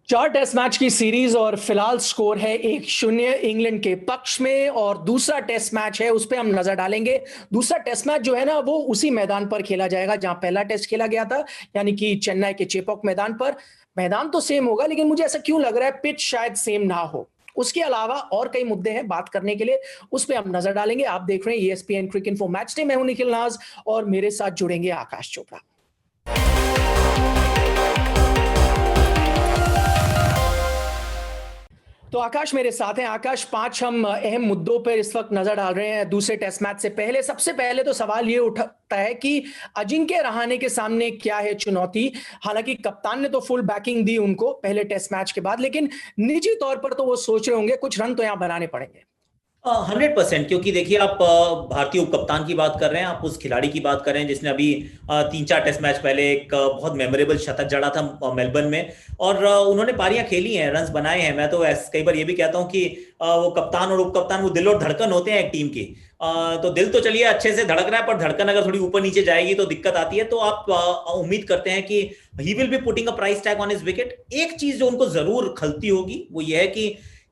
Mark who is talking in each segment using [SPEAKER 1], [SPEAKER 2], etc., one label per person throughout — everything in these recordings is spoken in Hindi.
[SPEAKER 1] चार टेस्ट मैच की सीरीज और फिलहाल स्कोर है 1-0 इंग्लैंड के पक्ष में। और दूसरा टेस्ट मैच है, उस पर हम नजर डालेंगे। दूसरा टेस्ट मैच जो है ना, वो उसी मैदान पर खेला जाएगा जहां पहला टेस्ट खेला गया था, यानी कि चेन्नई के चेपॉक मैदान पर। मैदान तो सेम होगा, लेकिन मुझे ऐसा क्यों लग रहा है पिच शायद सेम ना हो। उसके अलावा और कई मुद्दे हैं बात करने के लिए, उस पर हम नजर डालेंगे। आप देख रहे हैं ESPN क्रिक इन्फो मैच डे। मैं हूं निखिल नाज और मेरे साथ जुड़ेंगे आकाश चोपड़ा। तो आकाश मेरे साथ हैं। आकाश, पांच हम अहम मुद्दों पर इस वक्त नजर डाल रहे हैं दूसरे टेस्ट मैच से पहले। सबसे पहले तो सवाल ये उठता है कि अजिंक्य रहाणे के सामने क्या है चुनौती। हालांकि कप्तान ने तो फुल बैकिंग दी उनको पहले टेस्ट मैच के बाद, लेकिन निजी तौर पर तो वो सोच रहे होंगे कुछ रन तो यहां बनाने पड़ेंगे।
[SPEAKER 2] 100%। क्योंकि देखिए, आप भारतीय उप कप्तान की बात कर रहे हैं, आप उस खिलाड़ी की बात कर रहे हैं जिसने अभी 3-4 टेस्ट मैच पहले एक बहुत मेमोरेबल शतक जड़ा था मेलबर्न में। और उन्होंने पारियां खेली हैं, रन्स बनाए हैं। मैं तो कई बार ये भी कहता हूं कि वो कप्तान और उप कप्तान वो दिल और धड़कन होते हैं एक टीम की। तो दिल तो चलिए अच्छे से धड़क रहा है, पर धड़कन अगर थोड़ी ऊपर नीचे जाएगी तो दिक्कत आती है। तो आप उम्मीद करते हैं कि he will be putting a price tag on his wicket. एक चीज जो उनको जरूर खलती होगी वो ये है कि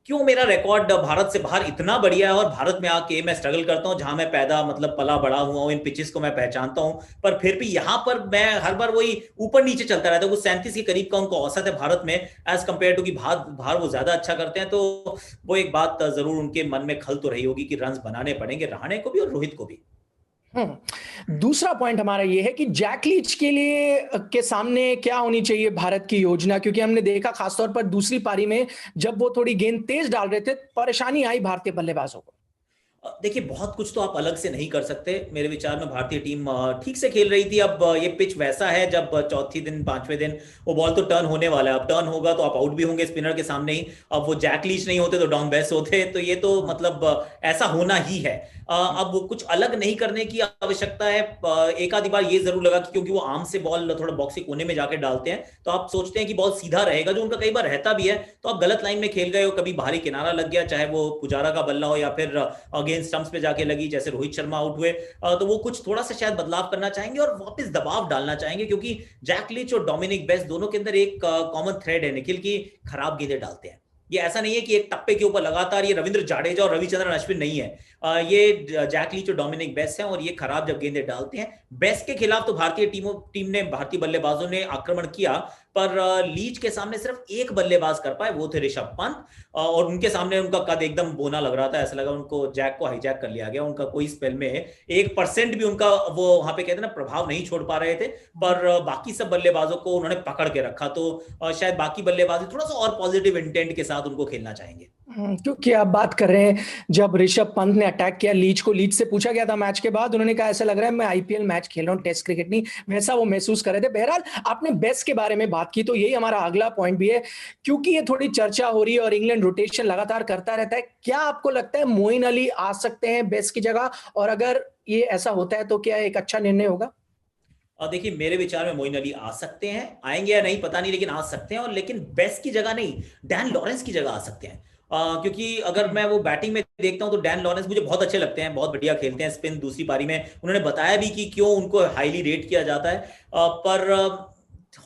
[SPEAKER 2] क्यों मेरा रिकॉर्ड भारत से बाहर इतना बढ़िया है, और भारत में आके मैं स्ट्रगल करता हूं, जहां मैं पैदा मतलब पला बड़ा हुआ हूं, इन पिचेस को मैं पहचानता हूं, पर फिर भी यहां पर मैं हर बार वही ऊपर नीचे चलता रहता है। वो 37 के करीब का उनको औसत है भारत में, एज कंपेयर टू कि बाहर वो ज्यादा अच्छा करते हैं। तो वो एक बात जरूर उनके मन में खल तो रही होगी कि रन बनाने पड़ेंगे रहाणे को भी और रोहित को भी।
[SPEAKER 1] दूसरा पॉइंट हमारा यह है कि जैक लीच के लिए के सामने क्या होनी चाहिए भारत की योजना, क्योंकि हमने देखा खासतौर पर दूसरी पारी में जब वो थोड़ी गेंद तेज डाल रहे थे, परेशानी आई भारतीय बल्लेबाजों को।
[SPEAKER 2] देखिए, बहुत कुछ तो आप अलग से नहीं कर सकते। मेरे विचार में भारतीय टीम ठीक से खेल रही थी। अब ये पिच वैसा है, जब चौथी दिन पांचवें दिन वो बॉल तो टर्न होने वाला है। अब टर्न होगा तो आप आउट भी होंगे स्पिनर के सामने ही। अब वो जैक लीच नहीं होते तो डॉन बेस होते। तो ये तो मतलब ऐसा होना ही है। अब कुछ अलग नहीं करने की आवश्यकता है। एक आधी बार ये जरूर लगा कि क्योंकि वो आर्म से बॉल थोड़ा बॉक्स के कोने में जाके डालते हैं, तो आप सोचते हैं कि बॉल सीधा रहेगा, जो उनका कई बार रहता भी है। तो आप गलत लाइन में खेल गए हो, कभी बाहरी किनारा लग गया, चाहे वो पुजारा का बल्ला हो या फिर अगेंस्ट स्टंप्स पे जाके लगी, जैसे रोहित शर्मा आउट हुए। तो वो कुछ थोड़ा सा शायद बदलाव करना चाहेंगे और वापस दबाव डालना चाहेंगे, क्योंकि जैक लिच और डोमिनिक बेस्ट दोनों के अंदर एक कॉमन थ्रेड है निखिल, की खराब गेंदें डालते हैं। ये ऐसा नहीं है कि एक टप्पे के ऊपर लगातार, ये रविंद्र जाडेजा और रविचंद्रन अश्विन नहीं है। ये जैक लीच और डोमिनिक बेस्ट हैं, और ये खराब जब गेंदें डालते हैं। बेस्ट के खिलाफ तो भारतीय टीम ने, भारतीय बल्लेबाजों ने आक्रमण किया, पर लीच के सामने सिर्फ एक बल्लेबाज कर पाए, वो थे ऋषभ पंत। और उनके सामने उनका कद एकदम बोना लग रहा था, ऐसा लगा उनको जैक को हाईजैक कर लिया गया। उनका कोई स्पेल में 1% भी उनका वो वहां पे कहते हैं ना प्रभाव नहीं छोड़ पा रहे थे। पर बाकी सब बल्लेबाजों को उन्होंने पकड़ के रखा। तो शायद बाकी बल्लेबाज थोड़ा सा और पॉजिटिव इंटेंट के साथ उनको खेलना चाहेंगे।
[SPEAKER 1] क्योंकि आप बात कर रहे हैं, जब ऋषभ पंत ने अटैक किया लीच को, लीच से पूछा गया था मैच के बाद, उन्होंने कहा ऐसा लग रहा है मैं IPL मैच खेल रहा हूं, टेस्ट क्रिकेट नहीं। वैसा वो महसूस कर रहे थे। बहरहाल, आपने बेस्ट के बारे में बात की, तो यही हमारा अगला पॉइंट भी है, क्योंकि ये थोड़ी चर्चा हो रही है और इंग्लैंड रोटेशन लगातार करता रहता है। क्या आपको लगता है मोइन अली आ सकते हैं बेस्ट की जगह? और अगर ये ऐसा होता है तो क्या एक अच्छा निर्णय होगा?
[SPEAKER 2] और देखिए, मेरे विचार में मोइन अली आ सकते हैं, आएंगे या नहीं पता नहीं, लेकिन आ सकते हैं। और लेकिन बेस्ट की जगह नहीं, डैन लॉरेंस की जगह आ सकते हैं। क्योंकि अगर मैं वो बैटिंग में देखता हूं तो डैन लॉरेंस मुझे बहुत अच्छे लगते हैं, बहुत बढ़िया खेलते हैं स्पिन। दूसरी पारी में उन्होंने बताया भी कि क्यों उनको हाईली रेट किया जाता है। पर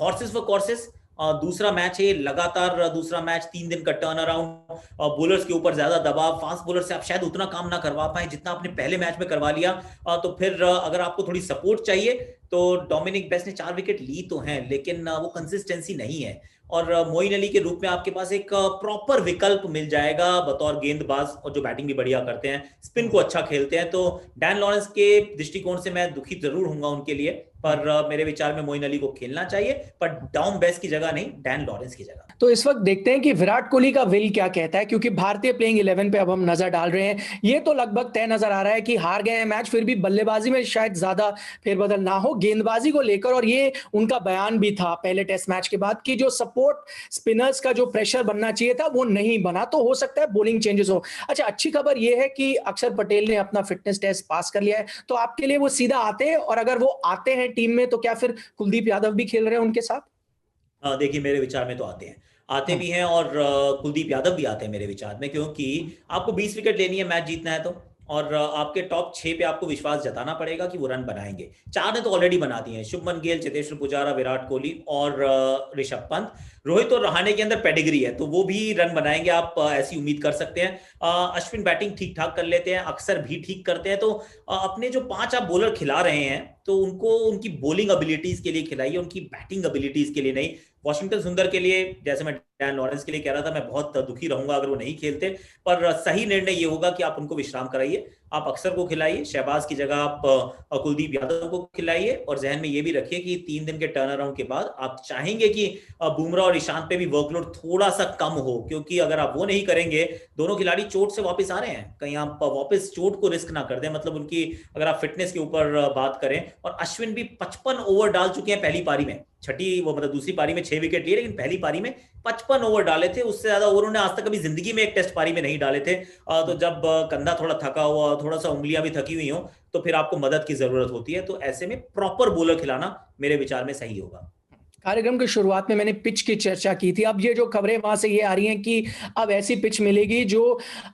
[SPEAKER 2] हॉर्सेस फॉर कोर्सेस, दूसरा मैच है लगातार, दूसरा मैच 3 दिन का टर्न अराउंड, बोलर्स के ऊपर ज्यादा दबाव, फास्ट बोलर से आप शायद उतना काम ना करवा पाए जितना आपने पहले मैच में करवा लिया। तो फिर अगर आपको थोड़ी सपोर्ट चाहिए तो डोमिनिक बेस्ट ने 4 विकेट ली तो हैं, लेकिन वो कंसिस्टेंसी नहीं है। और मोइन अली के रूप में आपके पास एक प्रॉपर विकल्प मिल जाएगा बतौर गेंदबाज, और जो बैटिंग भी बढ़िया करते हैं, स्पिन को अच्छा खेलते हैं। तो डैन लॉरेंस के दृष्टिकोण से मैं दुखी जरूर हूंगा उनके लिए, पर मेरे विचार में मोइन अली को खेलना चाहिए, पर डॉम बेस्ट की जगह नहीं, डैन लॉरेंस की जगह।
[SPEAKER 1] तो इस वक्त देखते हैं कि विराट कोहली का विल क्या कहता है, क्योंकि भारतीय प्लेइंग 11 पे अब हम नजर डाल रहे हैं। ये तो लगभग तय नजर आ रहा है कि हार गए हैं मैच, फिर भी बल्लेबाजी में शायद ज्यादा फेरबदल ना हो गेंदबाजी को लेकर। और ये उनका बयान भी था पहले टेस्ट मैच के बाद कि जो सपोर्ट स्पिनर्स का जो प्रेशर बनना चाहिए था वो नहीं बना, तो हो सकता है बॉलिंग चेंजेस हो। अच्छा, अच्छी खबर यह है कि अक्षर पटेल ने अपना फिटनेस टेस्ट पास कर लिया है, तो आपके लिए वो सीधा आते हैं? और अगर वो आते हैं टीम में, तो क्या फिर कुलदीप यादव भी खेल रहे हैं उनके साथ?
[SPEAKER 2] देखिए, मेरे विचार में तो आते भी हैं, और कुलदीप यादव भी आते हैं मेरे विचार में, क्योंकि आपको 20 विकेट लेनी है मैच जीतना है तो। और आपके टॉप 6 पे आपको विश्वास जताना पड़ेगा कि वो रन बनाएंगे। 4 ने तो ऑलरेडी बना दिए हैं, शुभमन गिल, चेतेश्वर पुजारा, विराट कोहली और ऋषभ पंत। रोहित और रहाणे के अंदर पेडिग्री है, तो वो भी रन बनाएंगे, आप ऐसी उम्मीद कर सकते हैं। अश्विन बैटिंग ठीक ठाक कर लेते हैं, अक्सर भी ठीक करते हैं, तो अपने जो 5 आप बॉलर खिला रहे हैं तो उनको उनकी बॉलिंग एबिलिटीज के लिए खिलाइए, उनकी बैटिंग एबिलिटीज के लिए नहीं। वॉशिंगटन सुंदर के लिए, जैसे मैं डैन लॉरेंस के लिए कह रहा था, मैं बहुत दुखी रहूंगा अगर वो नहीं खेलते, पर सही निर्णय ये होगा कि आप उनको विश्राम कराइए, आप अक्सर को खिलाइए, शहबाज की जगह आप कुलदीप यादव को खिलाइए, और जहन में ये भी रखिए कि 3 दिन के टर्न अराउंड के बाद आप चाहेंगे कि बुमराह और ईशांत पे भी वर्कलोड थोड़ा सा कम हो, क्योंकि अगर आप वो नहीं करेंगे, दोनों खिलाड़ी चोट से वापस आ रहे हैं, कहीं आप वापस चोट को रिस्क ना कर दें, मतलब उनकी अगर आप फिटनेस के ऊपर बात करें। और अश्विन भी 55 ओवर डाल चुके हैं पहली पारी में, छठी वो मतलब दूसरी पारी में 6 विकेट लिए, लेकिन पहली पारी में 55 ओवर डाले थे, उससे ज्यादा ओवर उन्होंने आज तक कभी जिंदगी में एक टेस्ट पारी में नहीं डाले थे। तो जब कंधा थोड़ा थका हुआ, थोड़ा सा उंगलियां भी थकी हुई हो, तो फिर आपको मदद की जरूरत होती है, तो ऐसे में प्रॉपर बॉलर खिलाना मेरे विचार में सही होगा।
[SPEAKER 1] कार्यक्रम की शुरुआत में मैंने पिच की चर्चा की थी। अब ये जो खबरें वहां से ये आ रही हैं कि अब ऐसी पिच मिलेगी जो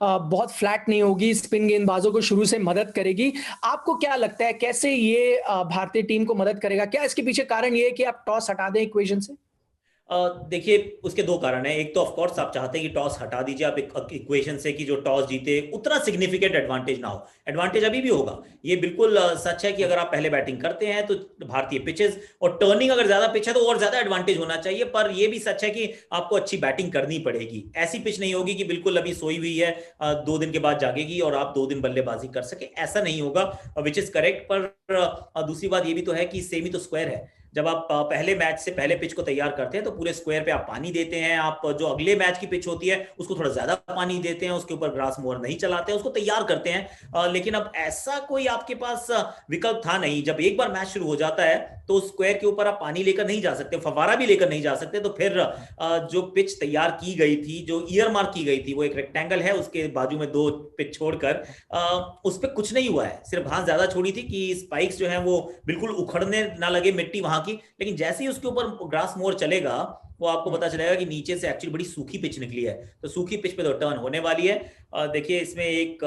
[SPEAKER 1] बहुत फ्लैट नहीं होगी, स्पिन गेंदबाजों को शुरू से मदद करेगी। आपको क्या लगता है कैसे ये भारतीय टीम को मदद करेगा? क्या इसके पीछे कारण ये है कि आप टॉस हटा दें इक्वेशन से?
[SPEAKER 2] देखिए, उसके 2 कारण हैं। एक तो ऑफ कोर्स आप चाहते हैं कि टॉस हटा दीजिए आप इक्वेशन से, कि जो टॉस जीते उतना सिग्निफिकेंट एडवांटेज ना हो। एडवांटेज अभी भी होगा, ये बिल्कुल सच है कि अगर आप पहले बैटिंग करते हैं तो भारतीय पिचेस और टर्निंग अगर ज्यादा पिच है तो और ज्यादा एडवांटेज होना चाहिए, पर यह भी सच है कि आपको अच्छी बैटिंग करनी पड़ेगी। ऐसी पिच नहीं होगी कि बिल्कुल अभी सोई हुई है, 2 दिन के बाद जागेगी और आप 2 दिन बल्लेबाजी कर सके, ऐसा नहीं होगा, विच इज करेक्ट। पर दूसरी बात ये भी तो है कि सेमी तो स्क्वायर है। जब आप पहले मैच से पहले पिच को तैयार करते हैं तो पूरे स्क्वायर पे आप पानी देते हैं, आप जो अगले मैच की पिच होती है उसको थोड़ा ज्यादा पानी देते हैं, उसके ऊपर ग्रास मोवर नहीं चलाते हैं, उसको तैयार करते हैं। लेकिन अब ऐसा कोई आपके पास विकल्प था नहीं। जब एक बार मैच शुरू हो जाता है तो स्क्वायर के ऊपर आप पानी लेकर नहीं जा सकते, फवारा भी लेकर नहीं जा सकते, तो फिर जो पिच तैयार की गई थी, जो ईयर मार्क की गई थी, वो एक रेक्टेंगल है, उसके बाजू में 2 पिच छोड़कर उस पर कुछ नहीं हुआ है, सिर्फ घास ज्यादा छोड़ी थी कि स्पाइक्स जो है वो बिल्कुल उखड़ने ना लगे मिट्टी वहां की। लेकिन जैसे ही उसके ऊपर ग्रास मोर चलेगा वो आपको पता चलेगा कि नीचे से एक्चुअली बड़ी सूखी पिच निकली है, तो सूखी पिच पे तो टर्न होने वाली है। देखिए, इसमें एक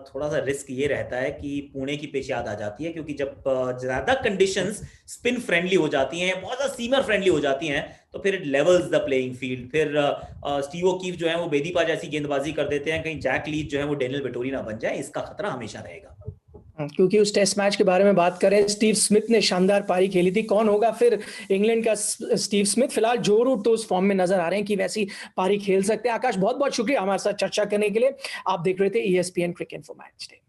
[SPEAKER 2] थोड़ा सा रिस्क ये रहता है कि पुणे की पिच याद आ जाती है, क्योंकि जब ज्यादा कंडीशंस स्पिन फ्रेंडली हो जाती हैं, बहुत ज्यादा सीमर फ्रेंडली हो जाती हैं, तो फिर it levels the playing field. फिर स्टीव ओकीफ जो है वो बेदीपा जैसी गेंदबाजी कर देते हैं, कहीं जैक लीच जो है वो डेनियल वेटोरी ना बन जाए, इसका खतरा हमेशा रहेगा।
[SPEAKER 1] क्योंकि उस टेस्ट मैच के बारे में बात करें, स्टीव स्मिथ ने शानदार पारी खेली थी। कौन होगा फिर इंग्लैंड का स्टीव स्मिथ? फिलहाल जो रूट तो उस फॉर्म में नजर आ रहे हैं कि वैसी पारी खेल सकते हैं। आकाश, बहुत बहुत शुक्रिया हमारे साथ चर्चा करने के लिए। आप देख रहे थे ESPN cricket info match day.